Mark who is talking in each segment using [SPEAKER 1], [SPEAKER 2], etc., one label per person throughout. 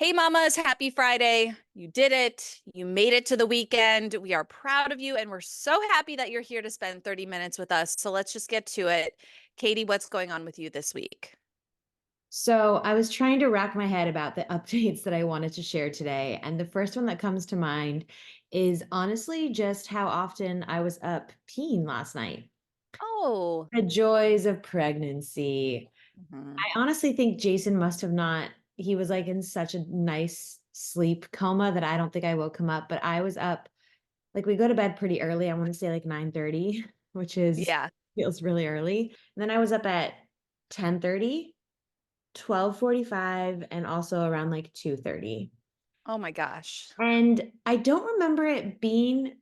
[SPEAKER 1] Hey, mamas, happy Friday. You did it. You made it to the weekend. We are proud of you, and we're so happy that you're here to spend 30 minutes with us. So let's just get to it. Katie, what's going on with you this week?
[SPEAKER 2] So I was trying to rack my head about the updates that I wanted to share today. And the first one that comes to mind is honestly just how often I was up peeing last night.
[SPEAKER 1] Oh,
[SPEAKER 2] The joys of pregnancy.
[SPEAKER 1] mhm.
[SPEAKER 2] I honestly think Jason must have not, he was like in such a nice sleep coma that I don't think I woke him up, but I was up, like we go to bed pretty early. I want to say like 9:30, which is
[SPEAKER 1] Yeah.
[SPEAKER 2] feels really early. And then I was up at 10:30, 12:45, and also around like 2:30.
[SPEAKER 1] Oh my gosh.
[SPEAKER 2] And I don't remember it being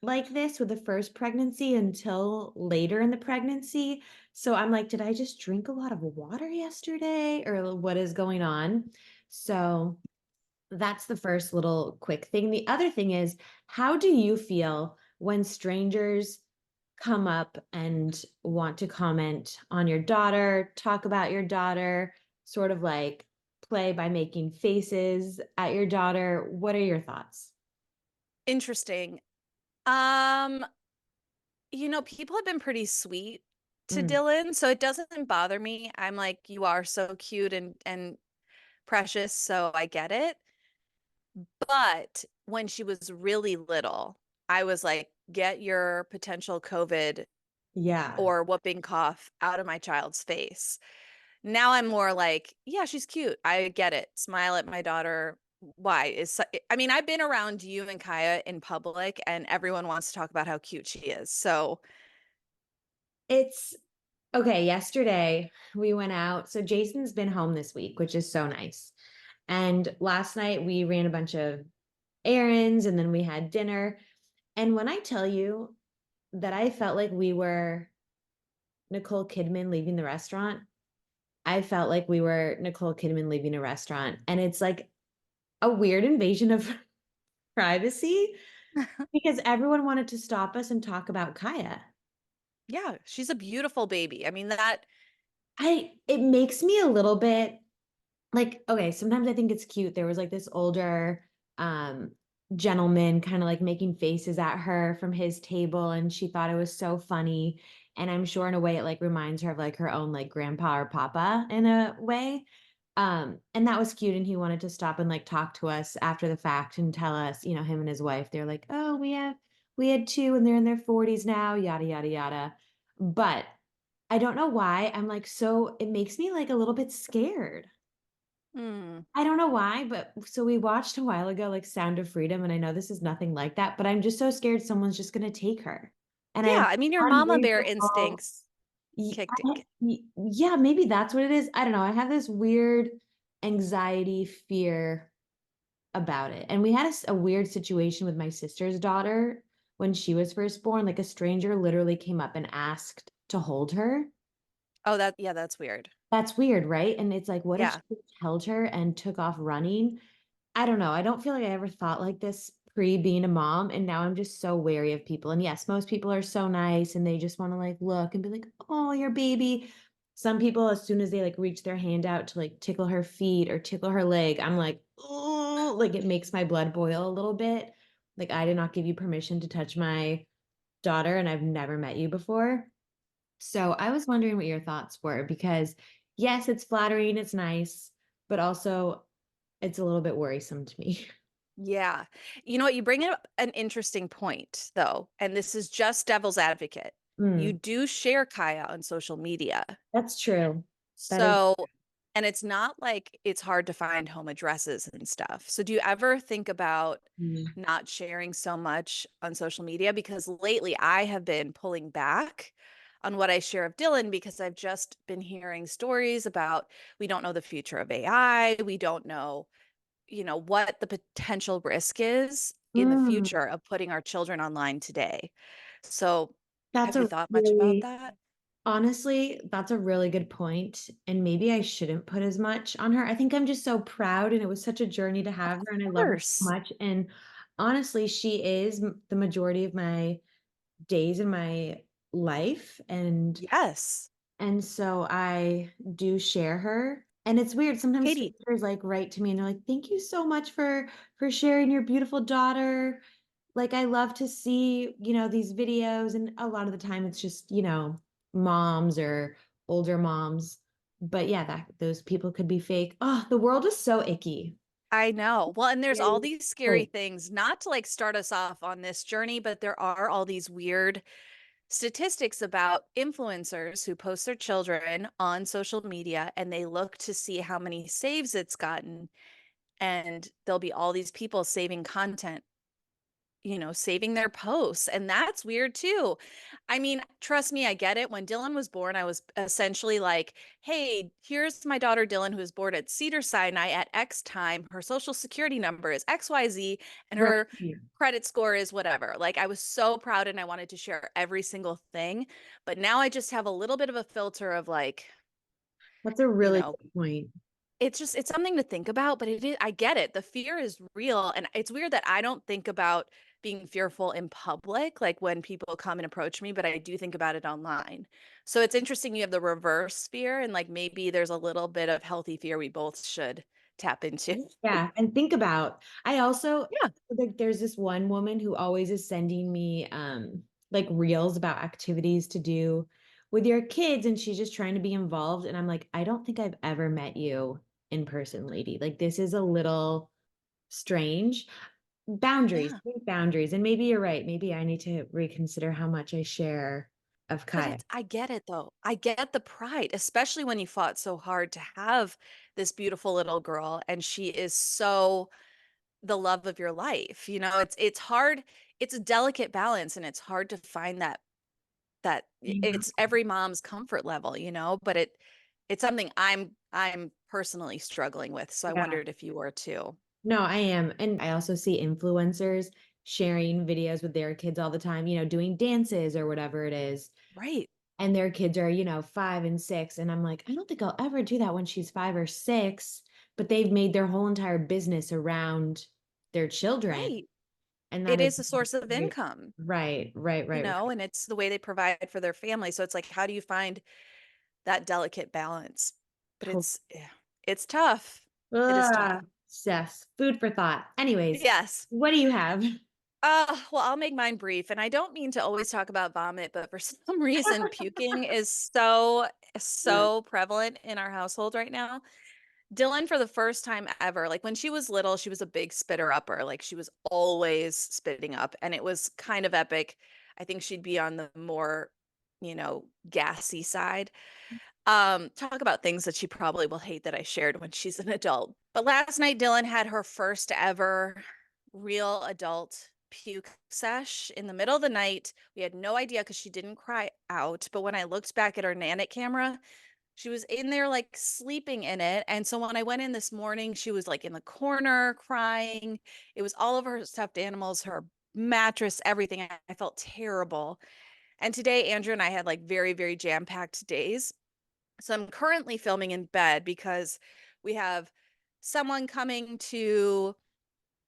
[SPEAKER 2] like this with the first pregnancy until later in the pregnancy. So I'm like, did I just drink a lot of water yesterday or what is going on? So that's the first little quick thing. The other thing is, how do you feel when strangers come up and want to comment on your daughter, talk about your daughter, sort of like play by making faces at your daughter? What are your thoughts?
[SPEAKER 1] Interesting. People have been pretty sweet to
[SPEAKER 2] Mm,
[SPEAKER 1] Dylan, so it doesn't bother me. I'm like, you are so cute and precious, so I get it. But when she was really little, I was like, get your potential COVID
[SPEAKER 2] yeah.
[SPEAKER 1] or whooping cough out of my child's face. Now I'm more like, yeah, she's cute. I get it. Smile at my daughter. Why? I mean, I've been around you and Kaya in public, and everyone wants to talk about how cute she is. So,
[SPEAKER 2] It's okay. Yesterday we went out. So Jason's been home this week, which is so nice. And last night we ran a bunch of errands and then we had dinner. And when I tell you that I felt like we were Nicole Kidman leaving the restaurant, I felt like we were Nicole Kidman leaving a restaurant. And it's like a weird invasion of privacy because everyone wanted to stop us and talk about Kaya.
[SPEAKER 1] yeah, she's a beautiful baby. I mean, that,
[SPEAKER 2] It makes me a little bit like, okay, sometimes I think it's cute. There was like this older um gentleman kind of like making faces at her from his table, and she thought it was so funny. And I'm sure in a way it like reminds her of like her own like grandpa or papa in a way. And that was cute. And he wanted to stop and like talk to us after the fact and tell us, him and his wife, they're like, oh, we had two and they're in their 40s now, yada yada yada. But I don't know why. I'm like, so it makes me like a little bit scared.
[SPEAKER 1] hmm.
[SPEAKER 2] I don't know why, but so we watched a while ago, like Sound of Freedom, and I know this is nothing like that, but I'm just so scared someone's just going to take her. And I
[SPEAKER 1] Yeah,
[SPEAKER 2] have
[SPEAKER 1] I mean, your mama bear
[SPEAKER 2] unreasonable,
[SPEAKER 1] instincts kicked in.
[SPEAKER 2] yeah, maybe that's what it is. I don't know. I have this weird anxiety, fear about it. And we had a weird situation with my sister's daughter when she was first born. Like a stranger literally came up and asked to hold her.
[SPEAKER 1] Oh, yeah, that's weird.
[SPEAKER 2] That's weird, right? And it's like, what if she
[SPEAKER 1] Yeah.
[SPEAKER 2] just held her and took off running? I don't know. I don't feel like I ever thought like this pre being a mom. And now I'm just so wary of people. And yes, most people are so nice and they just want to like look and be like, oh, your baby. Some people, as soon as they like reach their hand out to like tickle her feet or tickle her leg, I'm like, oh, like it makes my blood boil a little bit. Like I did not give you permission to touch my daughter and I've never met you before. So I was wondering what your thoughts were because yes, it's flattering, it's nice, but also it's a little bit worrisome to me.
[SPEAKER 1] Yeah. You know what? You bring up an interesting point, though, and this is just devil's advocate. You
[SPEAKER 2] Mm,
[SPEAKER 1] do share Kaya on social media.
[SPEAKER 2] that's true. That is
[SPEAKER 1] So, and it's not like it's hard to find home addresses and stuff. So, do you ever think about
[SPEAKER 2] mm,
[SPEAKER 1] not sharing so much on social media? Because lately I have been pulling back on what I share of Dylan because I've just been hearing stories about we don't know the future of AI. We don't know what the potential risk is in the
[SPEAKER 2] mm.
[SPEAKER 1] future of putting our children online today. So,
[SPEAKER 2] That's
[SPEAKER 1] have you
[SPEAKER 2] a
[SPEAKER 1] thought much about
[SPEAKER 2] really,
[SPEAKER 1] that?
[SPEAKER 2] honestly, that's a really good point. And maybe I shouldn't put as much on her. I think I'm just so proud and it was such a journey to have her and I
[SPEAKER 1] Of
[SPEAKER 2] love her so
[SPEAKER 1] course.
[SPEAKER 2] much. And honestly, she is the majority of my days in my life. And
[SPEAKER 1] Yes.
[SPEAKER 2] so I do share her. And it's weird, sometimes
[SPEAKER 1] Katie,
[SPEAKER 2] strangers, like, write to me and they're like, "Thank you so much for sharing your beautiful daughter. Like, I love to see, these videos." And a lot of the time it's just, moms or older moms. But yeah, that those people could be fake. Oh, the world is so icky.
[SPEAKER 1] I know. Well, and there's all
[SPEAKER 2] Very
[SPEAKER 1] these scary
[SPEAKER 2] Right.
[SPEAKER 1] things, not to like start us off on this journey, but there are all these weird statistics about influencers who post their children on social media and they look to see how many saves it's gotten. And there'll be all these people saving content, saving their posts. And that's weird too. I mean, trust me, I get it. When Dylan was born, I was essentially like, hey, here's my daughter Dylan, who was born at Cedar Sinai at X time. Her social security number is XYZ, and
[SPEAKER 2] Right.
[SPEAKER 1] her credit score is whatever. Like, I was so proud and I wanted to share every single thing. But now I just have a little bit of a filter of like,
[SPEAKER 2] That's a
[SPEAKER 1] you
[SPEAKER 2] really
[SPEAKER 1] know,
[SPEAKER 2] good point.
[SPEAKER 1] it's something to think about, but it is, I get it. The fear is real. And it's weird that I don't think about being fearful in public, like when people come and approach me, but I do think about it online. So it's interesting you have the reverse fear and like maybe there's a little bit of healthy fear we both should tap into.
[SPEAKER 2] Yeah, and think about I also
[SPEAKER 1] Yeah.
[SPEAKER 2] like there's this one woman who always is sending me like reels about activities to do with your kids, and she's just trying to be involved, and I'm like, I don't think I've ever met you in person, lady. Like, this is a little strange. Boundaries,
[SPEAKER 1] Yeah.
[SPEAKER 2] think boundaries. And maybe you're right. Maybe I need to reconsider how much I share of
[SPEAKER 1] But
[SPEAKER 2] Kaya.
[SPEAKER 1] I get it though. I get the pride, especially when you fought so hard to have this beautiful little girl and she is so the love of your life. It's hard. It's a delicate balance and it's hard to find
[SPEAKER 2] I know.
[SPEAKER 1] it's every mom's comfort level, but it's something I'm personally struggling with. So I
[SPEAKER 2] Yeah.
[SPEAKER 1] wondered if you were too.
[SPEAKER 2] No, I am. And I also see influencers sharing videos with their kids all the time, doing dances or whatever it is.
[SPEAKER 1] Right.
[SPEAKER 2] And their kids are, 5 and 6. And I'm like, I don't think I'll ever do that when she's 5 or 6. But they've made their whole entire business around their children.
[SPEAKER 1] Right.
[SPEAKER 2] And that
[SPEAKER 1] It
[SPEAKER 2] is
[SPEAKER 1] is a source of
[SPEAKER 2] right,
[SPEAKER 1] income,
[SPEAKER 2] right, right, right, right.
[SPEAKER 1] and it's the way they provide for their family. So it's like, how do you find that delicate balance? But
[SPEAKER 2] To-
[SPEAKER 1] yeah, it's tough. It is tough.
[SPEAKER 2] Ah, yes, food for thought. Anyways,
[SPEAKER 1] Yes.
[SPEAKER 2] what do you have?
[SPEAKER 1] Well, I'll make mine brief. And I don't mean to always talk about vomit, but for some reason, puking is so prevalent in our household right now. Dylan, for the first time ever, like when she was little, she was a big spitter upper. Like she was always spitting up, and it was kind of epic. I think she'd be on the more, gassy side. Talk about things that she probably will hate that I shared when she's an adult. But last night, Dylan had her first ever real adult puke sesh in the middle of the night. We had no idea because she didn't cry out. But when I looked back at her Nanit camera, she was in there like sleeping in it. And so when I went in this morning, she was like in the corner crying. It was all over her stuffed animals, her mattress, everything. I felt terrible. And today, Andrew and I had like very, very jam-packed days. So I'm currently filming in bed because we have someone coming to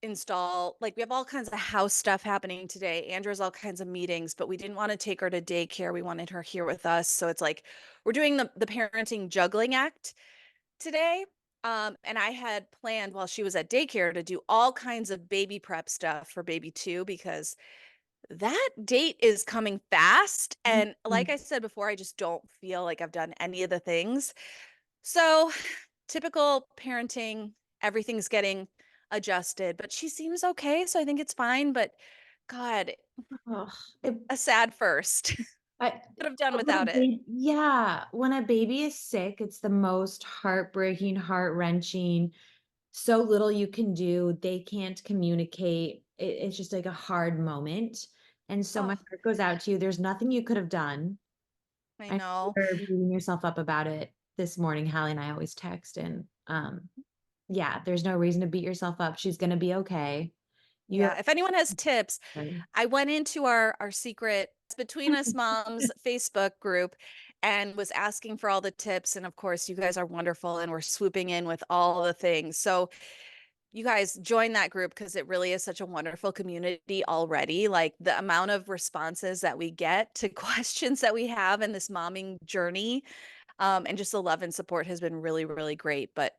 [SPEAKER 1] install, like we have all kinds of house stuff happening today. Andrew's all kinds of meetings, but we didn't want to take her to daycare. We wanted her here with us. So it's like we're doing the parenting juggling act today. And I had planned while she was at daycare to do all kinds of baby prep stuff for baby two because that date is coming fast. And like
[SPEAKER 2] Mhm.
[SPEAKER 1] I said before, I just don't feel like I've done any of the things. So, typical parenting, everything's getting adjusted, but she seems okay, so I think it's fine, but God,
[SPEAKER 2] Ugh, it
[SPEAKER 1] a sad first.
[SPEAKER 2] I
[SPEAKER 1] Could have done
[SPEAKER 2] when a
[SPEAKER 1] without it.
[SPEAKER 2] baby yeah, when a baby is sick, it's the most heartbreaking, heart-wrenching, so little you can do, they can't communicate, it's just, like, a hard moment, and so my
[SPEAKER 1] Oh,
[SPEAKER 2] heart goes out to you, there's nothing you could have done.
[SPEAKER 1] I
[SPEAKER 2] I know
[SPEAKER 1] know.
[SPEAKER 2] you're beating yourself up about it this morning. Hallie and I always text, and, yeah, there's no reason to beat yourself up, she's gonna be okay. You
[SPEAKER 1] Yeah, if anyone has tips,
[SPEAKER 2] have
[SPEAKER 1] I went into our secret Between Us Moms Facebook group and was asking for all the tips, and of course, you guys are wonderful and we're swooping in with all the things. So, you guys join that group because it really is such a wonderful community already. Like the amount of responses that we get to questions that we have in this momming journey, And just the love and support has been really, really great. But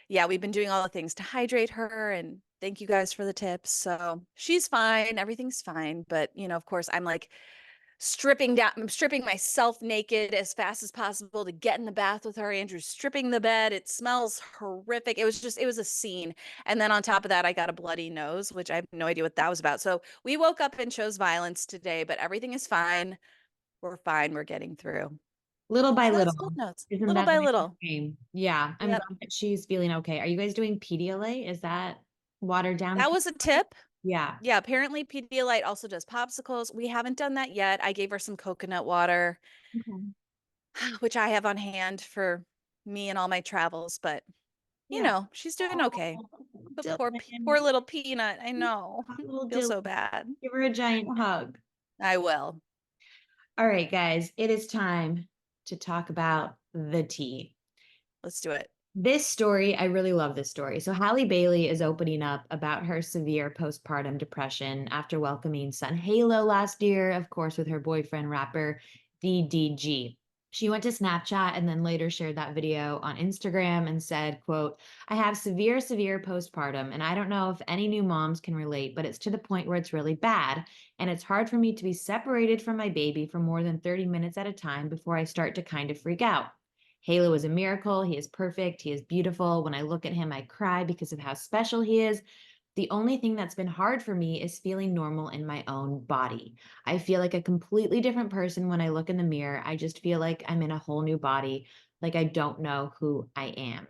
[SPEAKER 1] yeah, we've been doing all the things to hydrate her, and thank you guys for the tips. So she's fine, everything's fine. But, of course, I'm stripping myself naked as fast as possible to get in the bath with her. Andrew's stripping the bed. It smells horrific. It was a scene. And then on top of that, I got a bloody nose, which I have no idea what that was about. So we woke up and chose violence today, but everything is fine. We're fine. We're getting through.
[SPEAKER 2] Little by
[SPEAKER 1] So
[SPEAKER 2] little.
[SPEAKER 1] that's Cliff Notes,
[SPEAKER 2] Isn't
[SPEAKER 1] little
[SPEAKER 2] that the
[SPEAKER 1] by
[SPEAKER 2] name of
[SPEAKER 1] little.
[SPEAKER 2] the game? Yeah, I'm
[SPEAKER 1] Yep.
[SPEAKER 2] glad that she's feeling okay. Are you guys doing Pedialyte? Is that watered down
[SPEAKER 1] That was a
[SPEAKER 2] Pedialyte?
[SPEAKER 1] tip.
[SPEAKER 2] Yeah.
[SPEAKER 1] Yeah, apparently Pedialyte also does popsicles. We haven't done that yet. I gave her some coconut water,
[SPEAKER 2] Okay.
[SPEAKER 1] which I have on hand for me and all my travels, but
[SPEAKER 2] Yeah.
[SPEAKER 1] she's doing okay.
[SPEAKER 2] Oh,
[SPEAKER 1] But poor
[SPEAKER 2] Dylan.
[SPEAKER 1] little peanut. I know.
[SPEAKER 2] Little
[SPEAKER 1] Feel
[SPEAKER 2] Dylan.
[SPEAKER 1] so bad.
[SPEAKER 2] Give her a giant hug.
[SPEAKER 1] I will.
[SPEAKER 2] All right, guys, it is time to talk about the tea.
[SPEAKER 1] Let's do it.
[SPEAKER 2] This story, I really love this story. So, Halle Bailey is opening up about her severe postpartum depression after welcoming son Halo last year, of course, with her boyfriend, rapper DDG. She went to Snapchat and then later shared that video on Instagram and said, quote, I have severe postpartum, and I don't know if any new moms can relate, but it's to the point where it's really bad. And it's hard for me to be separated from my baby for more than 30 minutes at a time before I start to kind of freak out. Halo is a miracle. He is perfect. He is beautiful. When I look at him, I cry because of how special he is. The only thing that's been hard for me is feeling normal in my own body. I feel like a completely different person when I look in the mirror. I just feel like I'm in a whole new body, like I don't know who I am.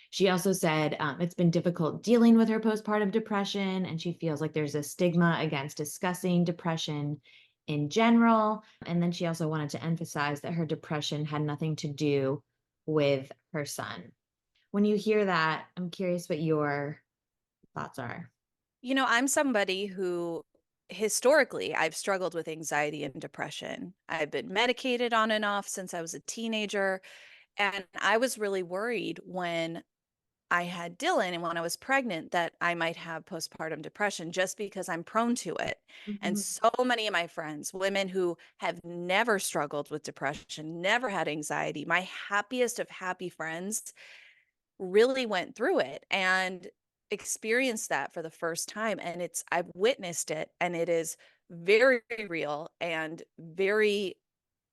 [SPEAKER 2] She also said it's been difficult dealing with her postpartum depression, and she feels like there's a stigma against discussing depression in general. And then she also wanted to emphasize that her depression had nothing to do with her son. When you hear that, I'm curious what your thoughts are.
[SPEAKER 1] I'm somebody who historically I've struggled with anxiety and depression. I've been medicated on and off since I was a teenager, and I was really worried when I had Dylan and when I was pregnant that I might have postpartum depression just because I'm prone to it. And
[SPEAKER 2] Mhm.
[SPEAKER 1] so many of my friends, women who have never struggled with depression, never had anxiety, my happiest of happy friends really went through it and experienced that for the first time. And I've witnessed it, and it is very real and very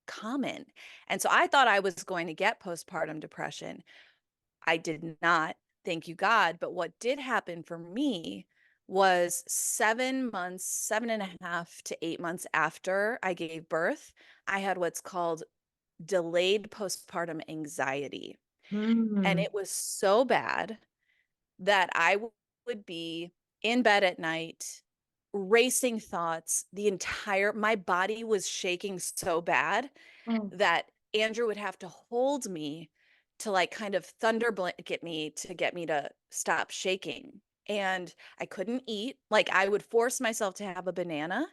[SPEAKER 1] common. And so I thought I was going to get postpartum depression. I did not, thank you God. But what did happen for me was 7 months, 7.5 to 8 months after I gave birth, I had what's called delayed postpartum anxiety. And
[SPEAKER 2] Mm.
[SPEAKER 1] it was so bad that would be in bed at night, racing thoughts. My body was shaking so bad
[SPEAKER 2] Oh,
[SPEAKER 1] that Andrew would have to hold me to like kind of thunder blanket me to get me to stop shaking. And I couldn't eat. Like I would force myself to have a banana,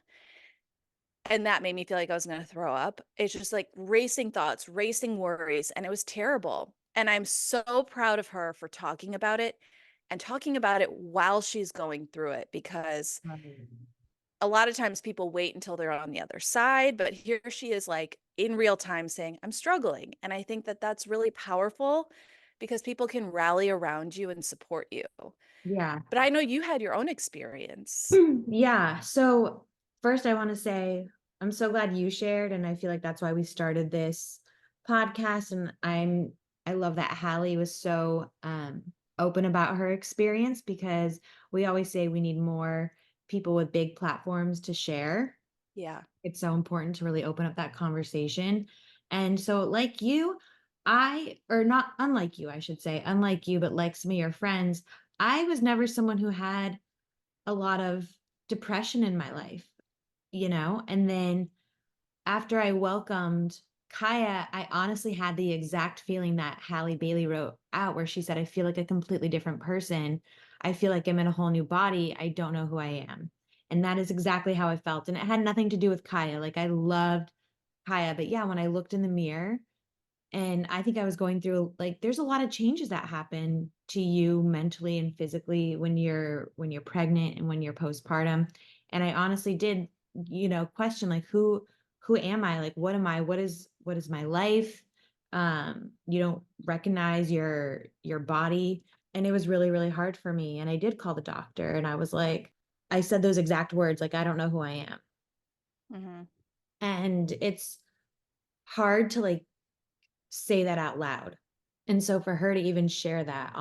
[SPEAKER 1] and that made me feel like I was going to throw up. It's just like racing thoughts, racing worries, and it was terrible. And I'm so proud of her for talking about it and talking about it while she's going through it, because
[SPEAKER 2] right.
[SPEAKER 1] a lot of times people wait until they're on the other side, but here she is like in real time saying, I'm struggling. And I think that that's really powerful because people can rally around you and support you.
[SPEAKER 2] Yeah.
[SPEAKER 1] But I know you had your own experience.
[SPEAKER 2] Yeah. So, first, I want to say I'm so glad you shared. And I feel like that's why we started this podcast. And I love that Hallie was so open about her experience because we always say we need more people with big platforms to share.
[SPEAKER 1] Yeah.
[SPEAKER 2] It's so important to really open up that conversation. And so, like you, or not unlike you, I should say, unlike you, but like some of your friends, I was never someone who had a lot of depression in my life, And then after I welcomed Kaya, I honestly had the exact feeling that Halle Bailey wrote out, where she said, I feel like a completely different person. I feel like I'm in a whole new body. I don't know who I am. And that is exactly how I felt. And it had nothing to do with Kaya. Like I loved Kaya. But yeah, when I looked in the mirror, and I think I was going through like there's a lot of changes that happen to you mentally and physically when you're pregnant and when you're postpartum. And I honestly did, question like who am I? Like what am I? What is my life? You don't recognize your body, and it was really, really hard for me, and I did call the doctor, and I said those exact words, like, "I don't know who I am."
[SPEAKER 1] Mhm.
[SPEAKER 2] And it's hard to, like, say that out loud. And so for her to even share that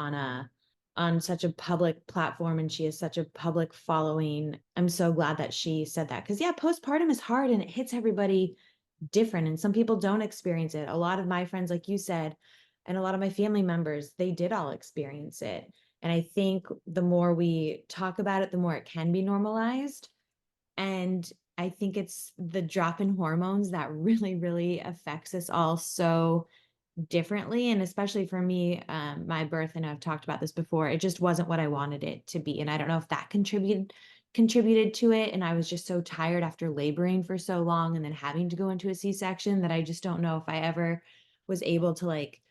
[SPEAKER 2] on such a public platform, and she has such a public following, I'm so glad that she said that. Cause yeah, postpartum is hard and it hits everybody different. And some people don't experience it. A lot of my friends, like you said, and a lot of my family members, they did all experience it. And I think the more we talk about it, the more it can be normalized. And I think it's the drop in hormones that really, really affects us all so differently. And especially for me, my birth, and I've talked about this before, it just wasn't what I wanted it to be. And I don't know if that contributed to it. And I was just so tired after laboring for so long and then having to go into a C-section that I just don't know if I ever was able to like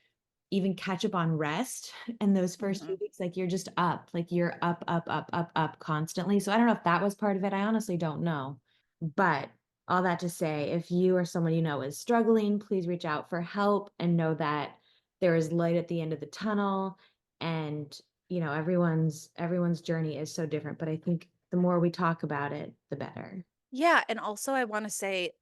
[SPEAKER 2] even catch up on rest in those first few
[SPEAKER 1] Mhm.
[SPEAKER 2] weeks. Like you're just up, like you're up, up, up, up, up constantly. So I don't know if that was part of it. I honestly don't know. But all that to say, if you or someone you know is struggling, please reach out for help and know that there is light at the end of the tunnel. And everyone's journey is so different. But I think the more we talk about it, the better.
[SPEAKER 1] Yeah, and also I wanna say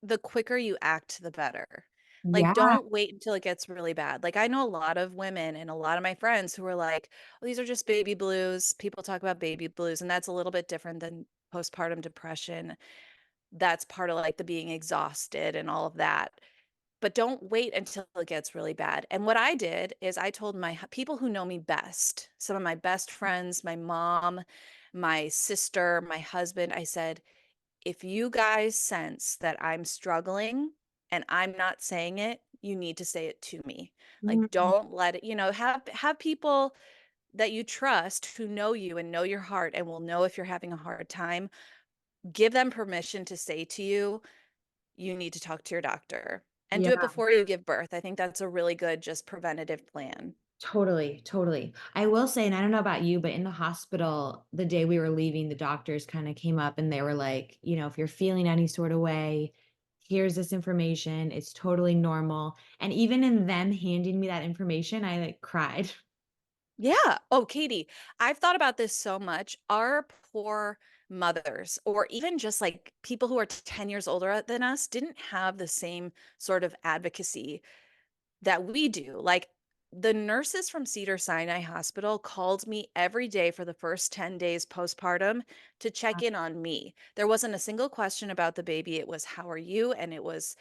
[SPEAKER 1] the quicker you act, the better. Like,
[SPEAKER 2] Yeah.
[SPEAKER 1] don't wait until it gets really bad. Like, I know a lot of women and a lot of my friends who are like, "Oh, these are just baby blues." People talk about baby blues, and that's a little bit different than postpartum depression. That's part of, like, the being exhausted and all of that. But don't wait until it gets really bad. And what I did is I told my people who know me best, some of my best friends, my mom, my sister, my husband, I said, if you guys sense that I'm struggling and I'm not saying it, you need to say it to me. Like,
[SPEAKER 2] Mhm.
[SPEAKER 1] don't let it, have people that you trust who know you and know your heart and will know if you're having a hard time. Give them permission to say to you, you need to talk to your doctor and do it
[SPEAKER 2] Yeah.
[SPEAKER 1] before you give birth. I think that's a really good, just preventative plan.
[SPEAKER 2] Totally, totally. I will say, and I don't know about you, but in the hospital, the day we were leaving, the doctors kind of came up and they were like, if you're feeling any sort of way, here's this information. It's totally normal. And even in them handing me that information, I like cried.
[SPEAKER 1] Yeah. Oh, Katie, I've thought about this so much. Our poor mothers, or even just like people who are 10 years older than us, didn't have the same sort of advocacy that we do. Like the nurses from Cedar Sinai Hospital called me every day for the first 10 days postpartum to check in on me. There wasn't a single question about the baby. It was, how are you? And it was,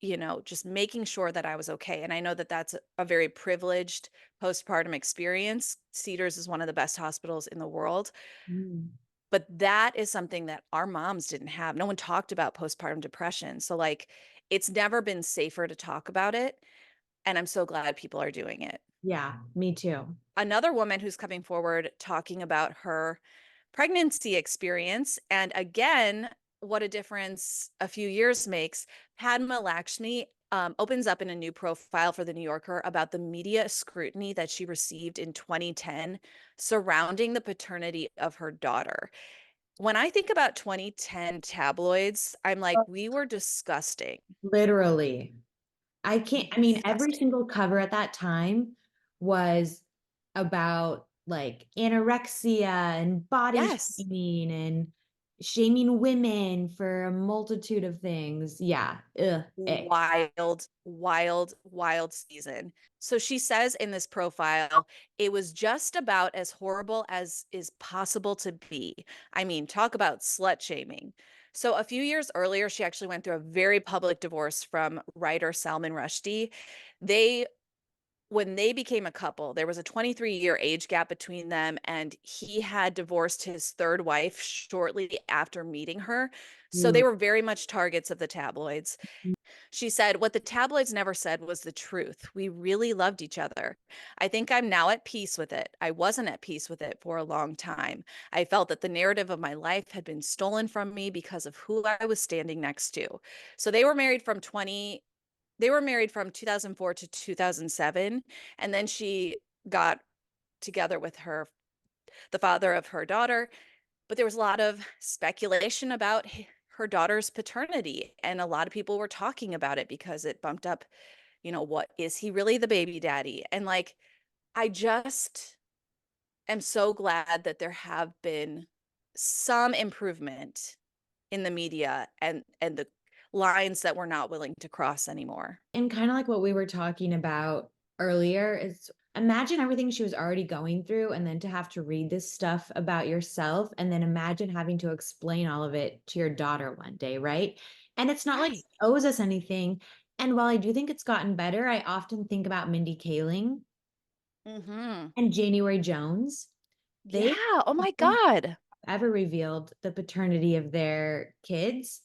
[SPEAKER 1] just making sure that I was okay. And I know that that's a very privileged postpartum experience. Cedars is one of the best hospitals in the world,
[SPEAKER 2] Mm.
[SPEAKER 1] but that is something that our moms didn't have. No one talked about postpartum depression. So, like, it's never been safer to talk about it. And I'm so glad people are doing it.
[SPEAKER 2] Yeah, me too.
[SPEAKER 1] Another woman who's coming forward talking about her pregnancy experience, and again, what a difference a few years makes. Padma Lakshmi opens up in a new profile for the New Yorker about the media scrutiny that she received in 2010 surrounding the paternity of her daughter. When I think about 2010 tabloids, I'm like, we were disgusting.
[SPEAKER 2] Literally. I can't I mean, every
[SPEAKER 1] Disgusting.
[SPEAKER 2] single cover at that time was about, like, anorexia and body
[SPEAKER 1] Yes.
[SPEAKER 2] shaming and shaming women for a multitude of things. Yeah, ugh, ick.
[SPEAKER 1] Wild, wild, wild season. So she says in this profile, it was just about as horrible as is possible to be. I mean, talk about slut shaming. So a few years earlier, she actually went through a very public divorce from writer Salman Rushdie. They When they became a couple, there was a 23-year age gap between them, and he had divorced his third wife shortly after meeting her. So
[SPEAKER 2] Mm,
[SPEAKER 1] they were very much targets of the tabloids.
[SPEAKER 2] mm,
[SPEAKER 1] She said, "What the tabloids never said was the truth. We really loved each other. I think I'm now at peace with it. I wasn't at peace with it for a long time. I felt that the narrative of my life had been stolen from me because of who I was standing next to." So they were married from 2004 to 2007, and then she got together with the father of her daughter, but there was a lot of speculation about her daughter's paternity, and a lot of people were talking about it because it bumped up what is he really the baby daddy? And like, I just am so glad that there have been some improvement in the media and the lines that we're not willing to cross anymore.
[SPEAKER 2] And kind of like what we were talking about earlier is imagine everything she was already going through and then to have to read this stuff about yourself and then imagine having to explain all of it to your daughter one day, right? And it's not like
[SPEAKER 1] Right.
[SPEAKER 2] she owes us anything. And while I do think it's gotten better, I often think about Mindy Kaling
[SPEAKER 1] Mm-hmm.
[SPEAKER 2] and January Jones. They
[SPEAKER 1] Yeah. Oh my God.
[SPEAKER 2] ever revealed the paternity of their kids.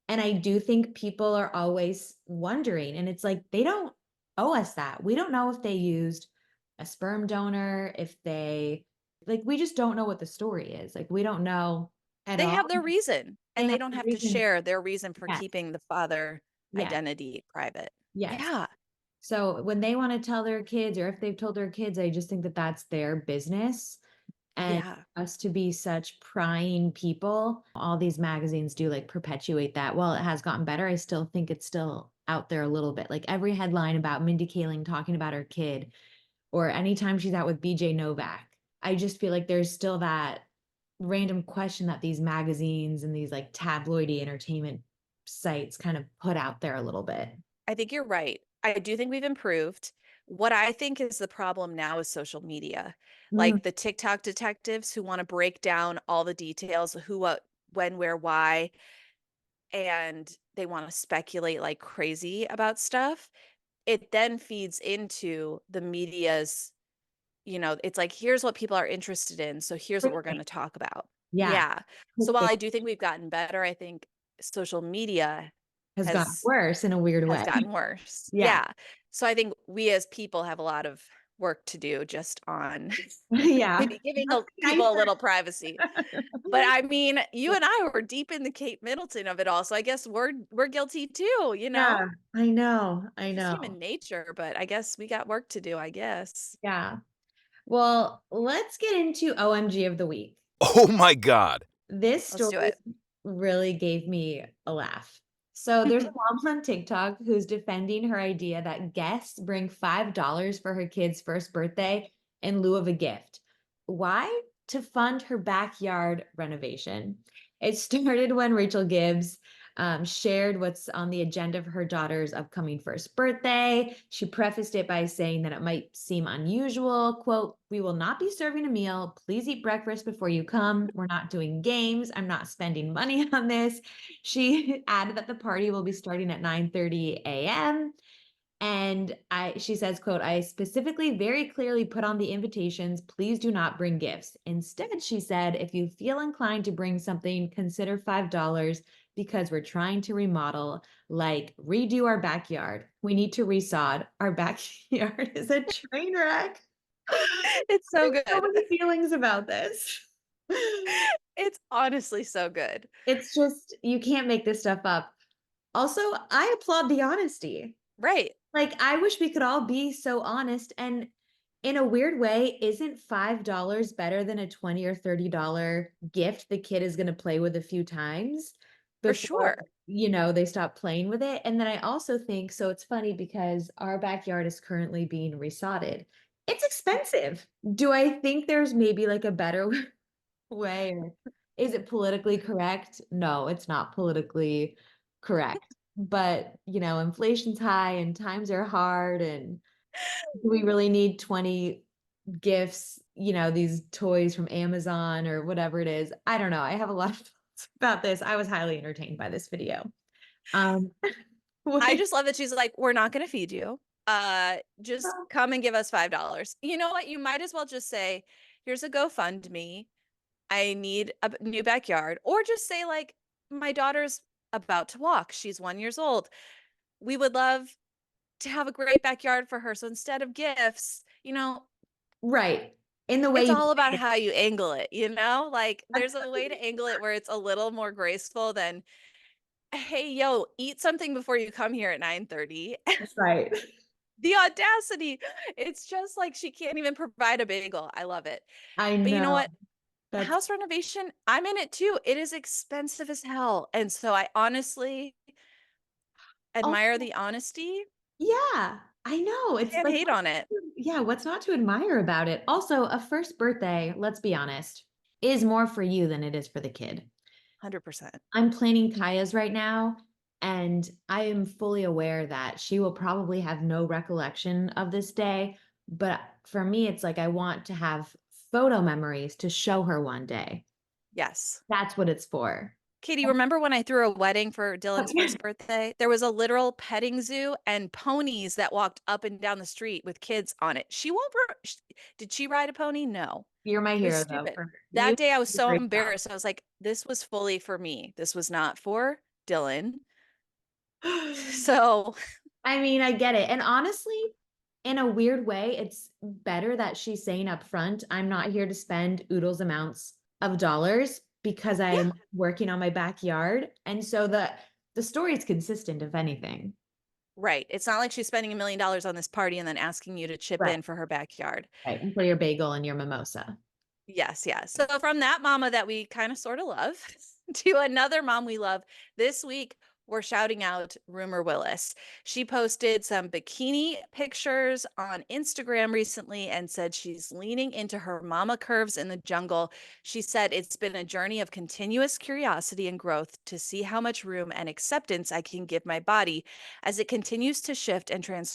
[SPEAKER 2] And I do think people are always wondering, and it's like they don't owe us that. We don't know if they used a sperm donor, if they like, we just don't know what the story is. Like, we don't know at
[SPEAKER 1] They
[SPEAKER 2] all.
[SPEAKER 1] have their reason,
[SPEAKER 2] They
[SPEAKER 1] and they
[SPEAKER 2] have
[SPEAKER 1] don't
[SPEAKER 2] the
[SPEAKER 1] have to
[SPEAKER 2] reason.
[SPEAKER 1] share their reason for
[SPEAKER 2] Yes,
[SPEAKER 1] keeping the father
[SPEAKER 2] yes,
[SPEAKER 1] identity private.
[SPEAKER 2] yes.
[SPEAKER 1] Yeah.
[SPEAKER 2] So when they want to tell their kids, or if they've told their kids, I just think that that's their business. And
[SPEAKER 1] Yeah.
[SPEAKER 2] us to be such prying people, all these magazines do like perpetuate that. While it has gotten better, I still think it's still out there a little bit. Like every headline about Mindy Kaling talking about her kid, or anytime she's out with BJ Novak, I just feel like there's still that random question that these magazines and these like tabloidy entertainment sites kind of put out there a little bit.
[SPEAKER 1] I think you're right. I do think we've improved. What I think is the problem now is social media.
[SPEAKER 2] Mm,
[SPEAKER 1] Like the TikTok detectives who want to break down all the details, who, what, when, where, why, and they want to speculate like crazy about stuff. It then feeds into the media's, it's like, here's what people are interested in. So here's what we're going
[SPEAKER 2] clickbait.
[SPEAKER 1] to talk about.
[SPEAKER 2] Yeah.
[SPEAKER 1] Yeah. So while
[SPEAKER 2] Clickbait
[SPEAKER 1] I do think we've gotten better, I think social media
[SPEAKER 2] has gotten
[SPEAKER 1] has
[SPEAKER 2] worse in a weird
[SPEAKER 1] has
[SPEAKER 2] way.
[SPEAKER 1] gotten worse.
[SPEAKER 2] Yeah.
[SPEAKER 1] Yeah. So I think we as people have a lot of work to do just on
[SPEAKER 2] Yeah.
[SPEAKER 1] maybe giving
[SPEAKER 2] Let's be
[SPEAKER 1] people a
[SPEAKER 2] nicer.
[SPEAKER 1] little privacy. But I mean, you and I were deep in the Kate Middleton of it all. So I guess we're guilty too, you know?
[SPEAKER 2] Yeah, I know. I
[SPEAKER 1] It's just
[SPEAKER 2] know.
[SPEAKER 1] human nature, but I guess we got work to do, I guess.
[SPEAKER 2] Yeah. Well, let's get into OMG of the week.
[SPEAKER 3] Oh my God.
[SPEAKER 2] This
[SPEAKER 1] Let's do
[SPEAKER 2] story
[SPEAKER 1] it.
[SPEAKER 2] really gave me a laugh. So there's a mom on TikTok who's defending her idea that guests bring $5 for her kid's first birthday in lieu of a gift. Why? To fund her backyard renovation. It started when Rachel Gibbs shared what's on the agenda for her daughter's upcoming first birthday. She prefaced it by saying that it might seem unusual. Quote, "We will not be serving a meal. Please eat breakfast before you come. We're not doing games. I'm not spending money on this." She added that the party will be starting at 9:30 a.m. And she says, quote, "I specifically very clearly put on the invitations, please do not bring gifts. Instead," she said, "if you feel inclined to bring something, consider $5 because we're trying to remodel, like redo our backyard. We need to resod. Our backyard is a train wreck."
[SPEAKER 1] It's
[SPEAKER 2] I
[SPEAKER 1] so
[SPEAKER 2] have so
[SPEAKER 1] good.
[SPEAKER 2] many feelings about this.
[SPEAKER 1] It's honestly so good.
[SPEAKER 2] It's just, you can't make this stuff up. Also, I applaud the honesty.
[SPEAKER 1] Right.
[SPEAKER 2] Like, I wish we could all be so honest, and in a weird way, isn't $5 better than a 20 or $30 gift the kid is gonna play with a few times
[SPEAKER 1] For
[SPEAKER 2] before,
[SPEAKER 1] sure.
[SPEAKER 2] they stop playing with it? And then I also think, so it's funny because our backyard is currently being resodded. It's expensive. Do I think there's maybe, like, a better way, or is it politically correct? No, it's not politically correct. But, inflation's high and times are hard, and do we really need 20 gifts, these toys from Amazon or whatever it is? I don't know. I have a lot of thoughts about this. I was highly entertained by this video. Um,
[SPEAKER 1] I
[SPEAKER 2] what
[SPEAKER 1] just love that she's like, we're not going to feed you. Just come and give us $5. You know what? You might as well just say, here's a GoFundMe. I need a new backyard. Or just say, like, my daughter's about to walk. She's 1 year old. We would love to have a great backyard for her. So instead of gifts,
[SPEAKER 2] right. In the way
[SPEAKER 1] it's
[SPEAKER 2] you
[SPEAKER 1] all about
[SPEAKER 2] say
[SPEAKER 1] how you angle it, Like
[SPEAKER 2] it.
[SPEAKER 1] there's a way to angle it where it's a little more graceful than, hey, yo, eat something before you come here at 9:30.
[SPEAKER 2] Right.
[SPEAKER 1] The audacity. It's just like she can't even provide a bagel. I love it.
[SPEAKER 2] I
[SPEAKER 1] But you know
[SPEAKER 2] know.
[SPEAKER 1] what?
[SPEAKER 2] That's
[SPEAKER 1] House renovation, I'm in it too. It is expensive as hell. And so I honestly admire
[SPEAKER 2] also
[SPEAKER 1] the honesty.
[SPEAKER 2] Yeah, I know. It's
[SPEAKER 1] Can't
[SPEAKER 2] like,
[SPEAKER 1] hate on it.
[SPEAKER 2] yeah, what's not to admire about it? Also, a first birthday, let's be honest, is more for you than it is for the kid.
[SPEAKER 1] 100%.
[SPEAKER 2] I'm planning Kaya's right now, and I am fully aware that she will probably have no recollection of this day. But for me, it's like I want to have photo memories to show her one day.
[SPEAKER 1] Yes.
[SPEAKER 2] That's what it's for.
[SPEAKER 1] Katie, remember when I threw a wedding for
[SPEAKER 2] Oh,
[SPEAKER 1] Dylan's
[SPEAKER 2] yeah.
[SPEAKER 1] first birthday? There was a literal petting zoo and ponies that walked up and down the street with kids on it. She won't. Did she ride a pony? No.
[SPEAKER 2] You're my
[SPEAKER 1] It was
[SPEAKER 2] hero, though.
[SPEAKER 1] stupid.
[SPEAKER 2] For you,
[SPEAKER 1] That day I was
[SPEAKER 2] did a
[SPEAKER 1] so
[SPEAKER 2] great job.
[SPEAKER 1] embarrassed. I was like, this was fully for me. This was not for Dylan. So,
[SPEAKER 2] I mean, I get it. And honestly, in a weird way, it's better that she's saying up front, I'm not here to spend oodles amounts of dollars because
[SPEAKER 1] yeah,
[SPEAKER 2] I'm working on my backyard. And so the story is consistent, if anything.
[SPEAKER 1] right. It's not like she's spending $1 million on this party and then asking you to chip
[SPEAKER 2] Right.
[SPEAKER 1] in for her backyard.
[SPEAKER 2] Right. And for your bagel and your mimosa.
[SPEAKER 1] Yes, yes. So from that mama that we kind of sort of love to another mom we love, this week we're shouting out Rumor Willis. She posted some bikini pictures on Instagram recently and said she's leaning into her mama curves in the jungle. She said it's been a journey of continuous curiosity and growth to see how much room and acceptance I can give my body as it continues to shift and transform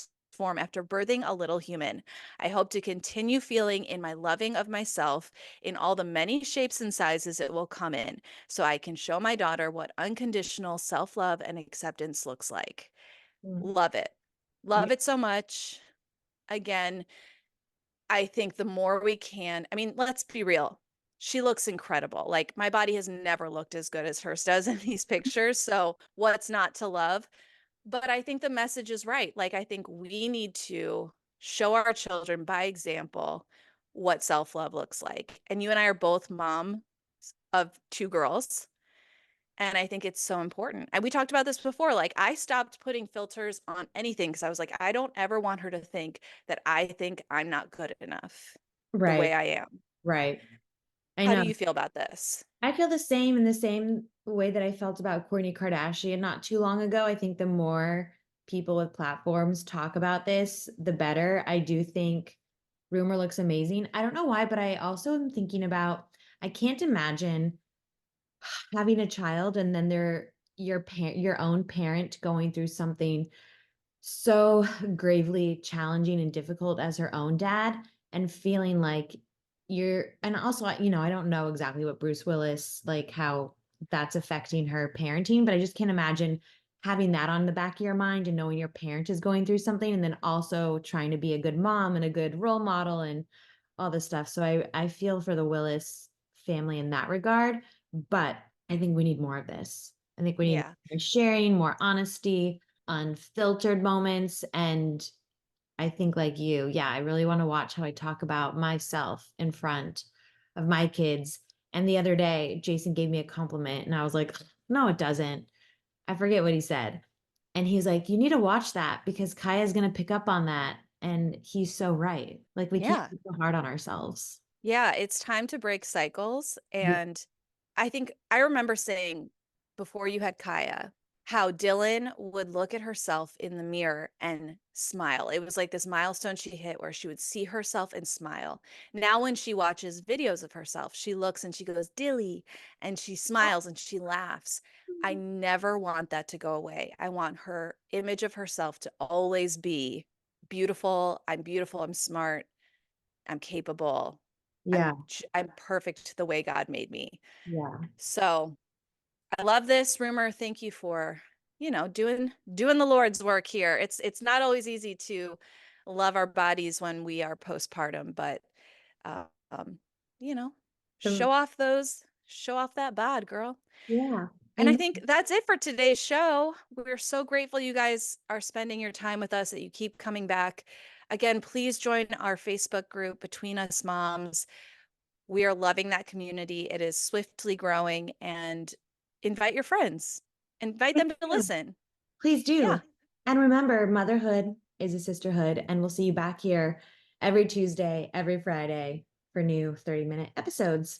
[SPEAKER 1] after birthing a little human. I hope to continue feeling in my loving of myself in all the many shapes and sizes it will come in, so I can show my daughter what unconditional self love and acceptance looks like.
[SPEAKER 2] Mm.
[SPEAKER 1] Love it.
[SPEAKER 2] Yeah.
[SPEAKER 1] Love it so much. Again, I think the more we can, I mean, let's be real. She looks incredible. Like, my body has never looked as good as hers does in these pictures. So, what's not to love? But I think the message is right. Like, I think we need to show our children by example what self love looks like. And you and I are both mom of two girls. And I think it's so important. And we talked about this before. Like, I stopped putting filters on anything because I was like, I don't ever want her to think that I think I'm not good enough the
[SPEAKER 2] Right.
[SPEAKER 1] way I am.
[SPEAKER 2] Right. I
[SPEAKER 1] How do
[SPEAKER 2] know.
[SPEAKER 1] you feel about this?
[SPEAKER 2] I feel the same in the same way that I felt about Kourtney Kardashian not too long ago. I think the more people with platforms talk about this, the better. I do think Rumor looks amazing. I don't know why, but I also am thinking about I can't imagine having a child and then your own parent going through something so gravely challenging and difficult as her own dad and feeling like and also I don't know exactly what Bruce Willis like how that's affecting her parenting, but I just can't imagine having that on the back of your mind and knowing your parent is going through something and then also trying to be a good mom and a good role model and all this stuff. So I feel for the Willis family in that regard, but I think we need more of this. I think we need
[SPEAKER 1] Yeah.
[SPEAKER 2] more sharing, more honesty, unfiltered moments. And I think, like you, yeah, I really want to watch how I talk about myself in front of my kids. And the other day, Jason gave me a compliment, and I was like, no, it doesn't. I forget what he said. And he's like, you need to watch that because Kaya's going to pick up on that. And he's so right. Like, we can't
[SPEAKER 1] Yeah.
[SPEAKER 2] be so hard on ourselves.
[SPEAKER 1] Yeah, it's time to break cycles.
[SPEAKER 2] Yeah.
[SPEAKER 1] And I think I remember saying before you had Kaya, how Dylan would look at herself in the mirror and smile. It was like this milestone she hit where she would see herself and smile. Now, when she watches videos of herself, she looks and she goes, Dilly, and she smiles and she laughs. I never want that to go away. I want her image of herself to always be beautiful, I'm smart, I'm capable.
[SPEAKER 2] Yeah.
[SPEAKER 1] I'm perfect the way God made me.
[SPEAKER 2] Yeah.
[SPEAKER 1] So I love this Rumor. Thank you for, doing the Lord's work here. It's not always easy to love our bodies when we are postpartum, but uh, um, you know,
[SPEAKER 2] The-
[SPEAKER 1] show off that bod, girl.
[SPEAKER 2] yeah.
[SPEAKER 1] And I
[SPEAKER 2] Amen.
[SPEAKER 1] think that's it for today's show. We're so grateful you guys are spending your time with us, that you keep coming back. Again, please join our Facebook group, Between Us Moms. We are loving that community. It is swiftly growing, and invite your friends. Invite them to listen.
[SPEAKER 2] Please
[SPEAKER 1] Yeah.
[SPEAKER 2] do. And remember, motherhood is a sisterhood. And we'll see you back here every Tuesday, every Friday for new 30-minute episodes.